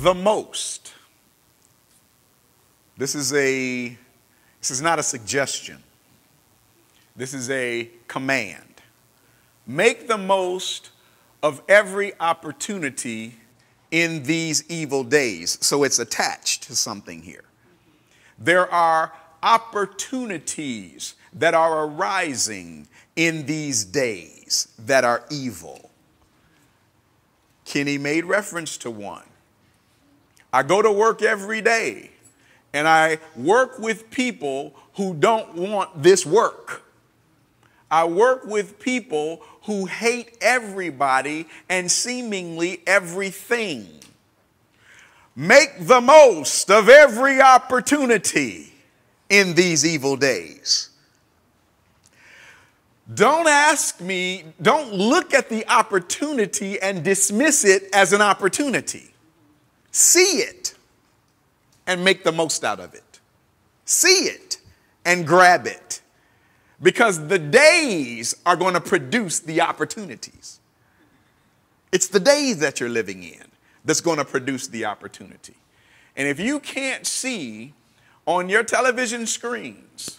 the most. This is not a suggestion. This is a command. Make the most of every opportunity in these evil days. So it's attached to something here. There are opportunities that are arising in these days that are evil. Kenny made reference to one. I go to work every day and I work with people who don't want this work. I work with people who hate everybody and seemingly everything. Make the most of every opportunity in these evil days. Don't look at the opportunity and dismiss it as an opportunity. See it and make the most out of it. See it and grab it. Because the days are going to produce the opportunities. It's the days that you're living in that's going to produce the opportunity. And if you can't see on your television screens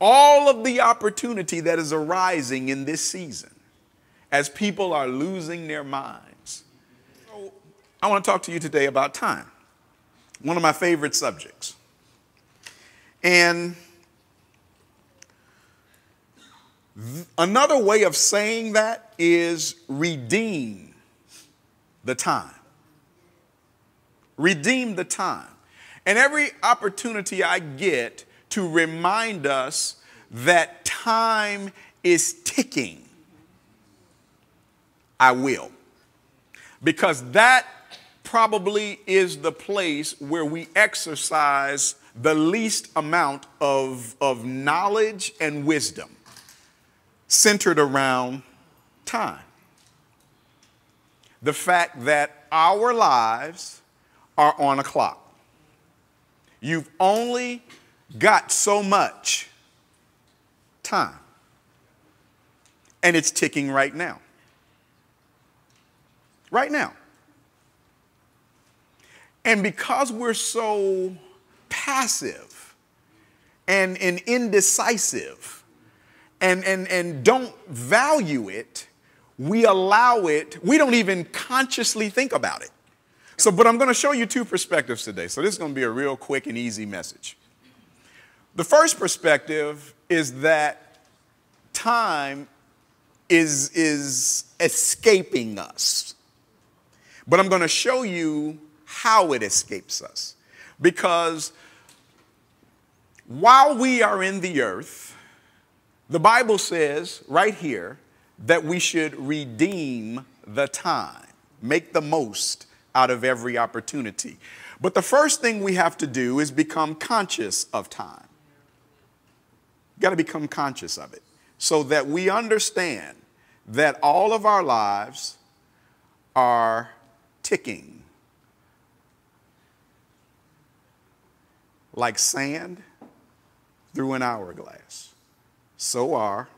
all of the opportunity that is arising in this season as people are losing their minds, I want to talk to you today about time, one of my favorite subjects. And another way of saying that is redeem the time. Redeem the time. And every opportunity I get to remind us that time is ticking, I will. Because that probably is the place where we exercise the least amount of knowledge and wisdom centered around time. The fact that our lives are on a clock. You've only got so much time. And it's ticking right now. Right now. And because we're so passive and indecisive and don't value it, we allow it, we don't even consciously think about it. But I'm going to show you two perspectives today. So this is going to be a real quick and easy message. The first perspective is that time is escaping us. But I'm going to show you how it escapes us. Because while we are in the earth, the Bible says right here that we should redeem the time, make the most out of every opportunity. But the first thing we have to do is become conscious of time. Got to become conscious of it so that we understand that all of our lives are ticking like sand through an hourglass. So are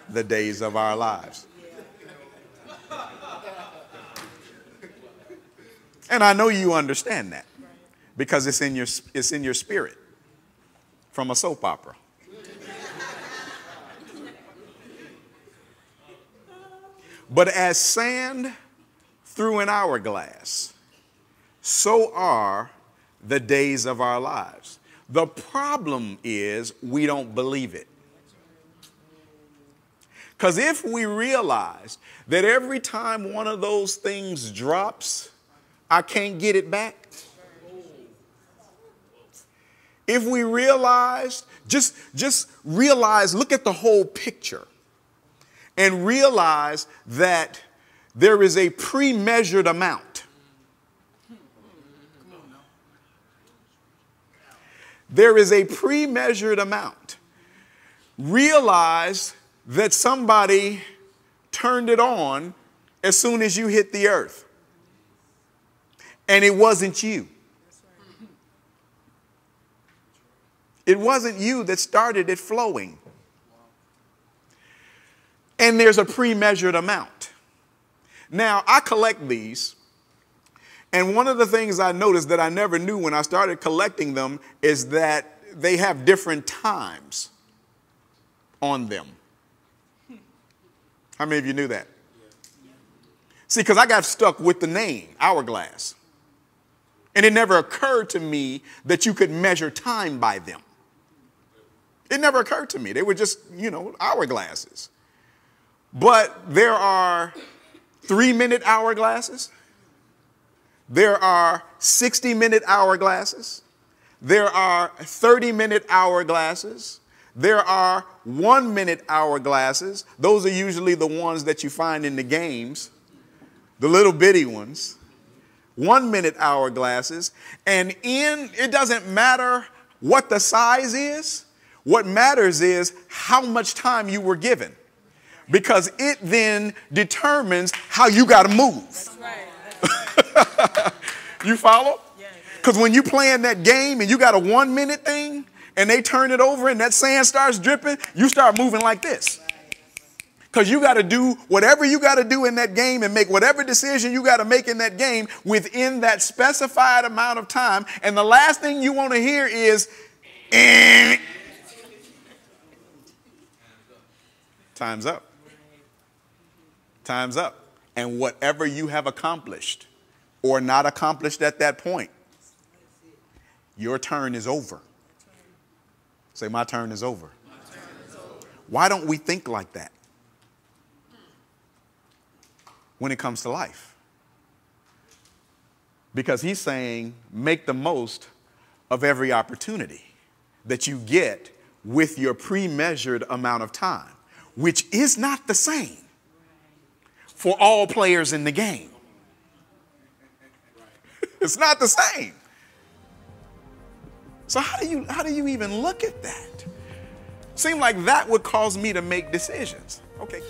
the days of our lives. And I know you understand that because it's in your spirit from a soap opera. But as sand through an hourglass, so are the days of our lives. The problem is we don't believe it. Because if we realize that every time one of those things drops, I can't get it back. If we realize, just realize, look at the whole picture and realize that there is a pre-measured amount. There is a pre-measured amount. Realize that somebody turned it on as soon as you hit the earth. And it wasn't you. It wasn't you that started it flowing. And there's a pre-measured amount. Now, I collect these, And one of the things I noticed that I never knew when I started collecting them is that they have different times on them. How many of you knew that? See, because I got stuck with the name, Hourglass. And it never occurred to me that you could measure time by them. It never occurred to me. They were just, hourglasses. But there are 3-minute hourglasses. There are 60-minute hourglasses. There are 30-minute hourglasses. There are 1-minute hourglasses. Those are usually the ones that you find in the games, the little bitty ones. 1-minute hourglasses. And it doesn't matter what the size is. What matters is how much time you were given, because it then determines how you got to move. That's right. That's right. You follow? Because when you playing that game and you got a 1-minute thing and they turn it over and that sand starts dripping, you start moving like this. Because you got to do whatever you got to do in that game and make whatever decision you got to make in that game within that specified amount of time. And the last thing you want to hear is, time's up. Time's up. And whatever you have accomplished or not accomplished at that point, your turn is over. Say, my turn is over. My turn is over. Why don't we think like that when it comes to life? Because he's saying, make the most of every opportunity that you get with your pre-measured amount of time, which is not the same for all players in the game. It's not the same. So how do you even look at that? Seems like that would cause me to make decisions. Okay.